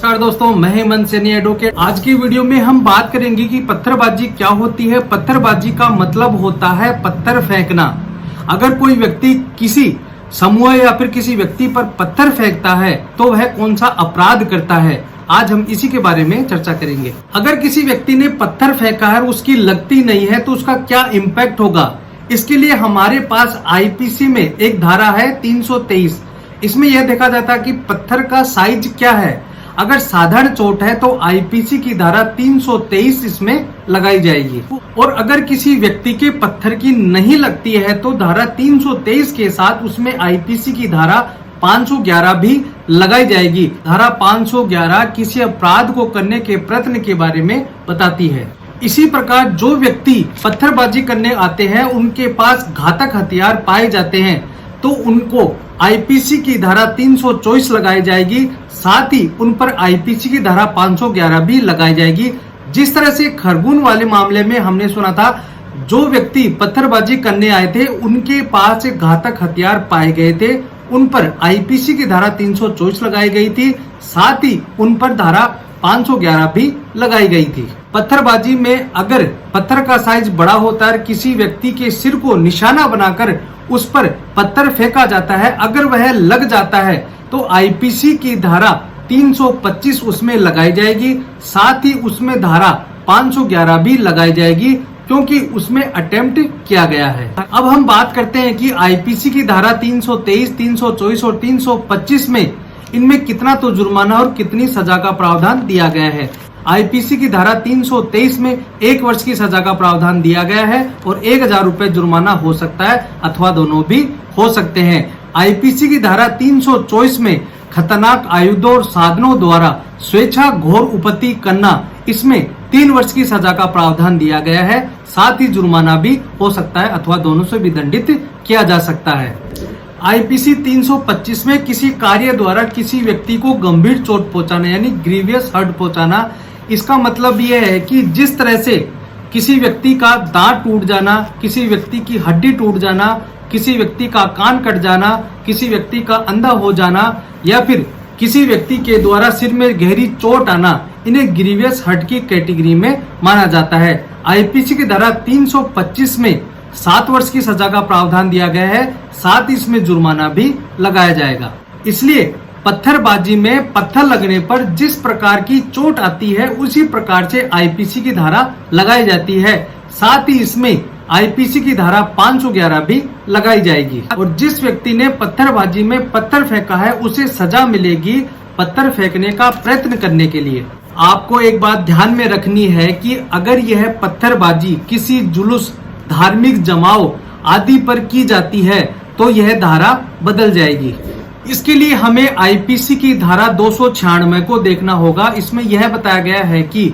नमस्कार दोस्तों, मैं हेमंत सैनी एडवोकेट। आज की वीडियो में हम बात करेंगे कि पत्थरबाजी क्या होती है। पत्थरबाजी का मतलब होता है पत्थर फेंकना। अगर कोई व्यक्ति किसी समूह या फिर किसी व्यक्ति पर पत्थर फेंकता है तो वह कौन सा अपराध करता है, आज हम इसी के बारे में चर्चा करेंगे। अगर किसी व्यक्ति ने पत्थर फेंका है और उसकी लगती नहीं है तो उसका क्या इम्पैक्ट होगा, इसके लिए हमारे पास आईपीसी में एक धारा है 323। इसमें यह देखा जाता है कि पत्थर का साइज क्या है। अगर साधारण चोट है तो आईपीसी की धारा 323 इसमें लगाई जाएगी, और अगर किसी व्यक्ति के पत्थर की नहीं लगती है तो धारा 323 के साथ उसमें आईपीसी की धारा 511 भी लगाई जाएगी। धारा 511 किसी अपराध को करने के प्रयत्न के बारे में बताती है। इसी प्रकार जो व्यक्ति पत्थरबाजी करने आते हैं उनके पास घातक हथियार पाए जाते हैं तो उनको आईपीसी की धारा 324 लगाई जाएगी, साथ ही उन पर आईपीसी की धारा 511 भी लगाई जाएगी। जिस तरह से खरगोन वाले मामले में हमने सुना था, जो व्यक्ति पत्थरबाजी करने आए थे उनके पास घातक हथियार पाए गए थे, उन पर आईपीसी की धारा 324 लगाई गई थी, साथ ही उन पर धारा 511 भी लगाई गई थी। पत्थरबाजी में अगर पत्थर का साइज बड़ा होता है, किसी व्यक्ति के सिर को निशाना बनाकर उस पर पत्थर फेंका जाता है, अगर वह लग जाता है तो आईपीसी की धारा 325 उसमें लगाई जाएगी, साथ ही उसमें धारा 511 भी लगाई जाएगी क्योंकि उसमें अटेम्प्ट किया गया है। अब हम बात करते हैं कि आईपीसी की धारा 323, 324 और 325 में इनमें कितना तो जुर्माना और कितनी सजा का प्रावधान दिया गया है। आईपीसी की धारा 323 में 1 वर्ष की सजा का प्रावधान दिया गया है और 1000 रुपए जुर्माना हो सकता है अथवा दोनों भी हो सकते हैं। आईपीसी की धारा 324 में खतरनाक आयुधों और साधनों द्वारा स्वेच्छा घोर उपत्ति करना, इसमें 3 वर्ष की सजा का प्रावधान दिया गया है, साथ ही जुर्माना भी हो सकता है अथवा दोनों से भी दंडित किया जा सकता है। आईपीसी 325 में किसी कार्य द्वारा किसी व्यक्ति को गंभीर चोट पहुंचाना यानी ग्रीवियस हर्ट पहुंचाना, इसका मतलब यह है कि जिस तरह से किसी व्यक्ति का दांत टूट जाना, किसी व्यक्ति की हड्डी टूट जाना, किसी व्यक्ति का कान कट जाना, किसी व्यक्ति का अंधा हो जाना या फिर किसी व्यक्ति के द्वारा सिर में गहरी चोट आना, इन्हें ग्रीवियस हर्ट की कैटेगरी में माना जाता है। आईपीसी की धारा 325 में 7 वर्ष की सजा का प्रावधान दिया गया है, साथ ही इसमें जुर्माना भी लगाया जाएगा। इसलिए पत्थरबाजी में पत्थर लगने पर जिस प्रकार की चोट आती है उसी प्रकार से आईपीसी की धारा लगाई जाती है, साथ ही इसमें आईपीसी की धारा 511 भी लगाई जाएगी। और जिस व्यक्ति ने पत्थरबाजी में पत्थर फेंका है उसे सजा मिलेगी पत्थर फेंकने का प्रयत्न करने के लिए। आपको एक बात ध्यान में रखनी है कि अगर यह पत्थरबाजी किसी जुलूस, धार्मिक जमाव आदि पर की जाती है तो यह धारा बदल जाएगी। इसके लिए हमें आईपीसी की धारा 296 को देखना होगा। इसमें यह बताया गया है कि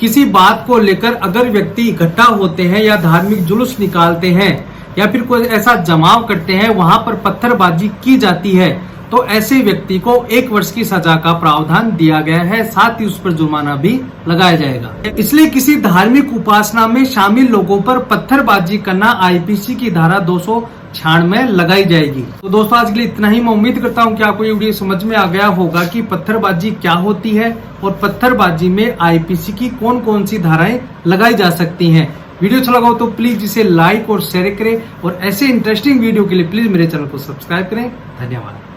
किसी बात को लेकर अगर व्यक्ति इकट्ठा होते हैं या धार्मिक जुलूस निकालते हैं या फिर कोई ऐसा जमाव करते हैं, वहां पर पत्थरबाजी की जाती है तो ऐसे व्यक्ति को 1 वर्ष की सजा का प्रावधान दिया गया है, साथ ही उस पर जुर्माना भी लगाया जाएगा। इसलिए किसी धार्मिक उपासना में शामिल लोगों पर पत्थरबाजी करना आईपीसी की धारा 296 लगाई जाएगी। तो दोस्तों आज के लिए इतना ही। मैं उम्मीद करता हूँ कि आपको ये वीडियो समझ में आ गया होगा कि पत्थरबाजी क्या होती है और पत्थरबाजी में आईपीसी की कौन कौन सी धाराएं लगाई जा सकती हैं। वीडियो अच्छा लगा हो तो प्लीज इसे लाइक और शेयर करें और ऐसे इंटरेस्टिंग वीडियो के लिए प्लीज मेरे चैनल को सब्सक्राइब करें। धन्यवाद।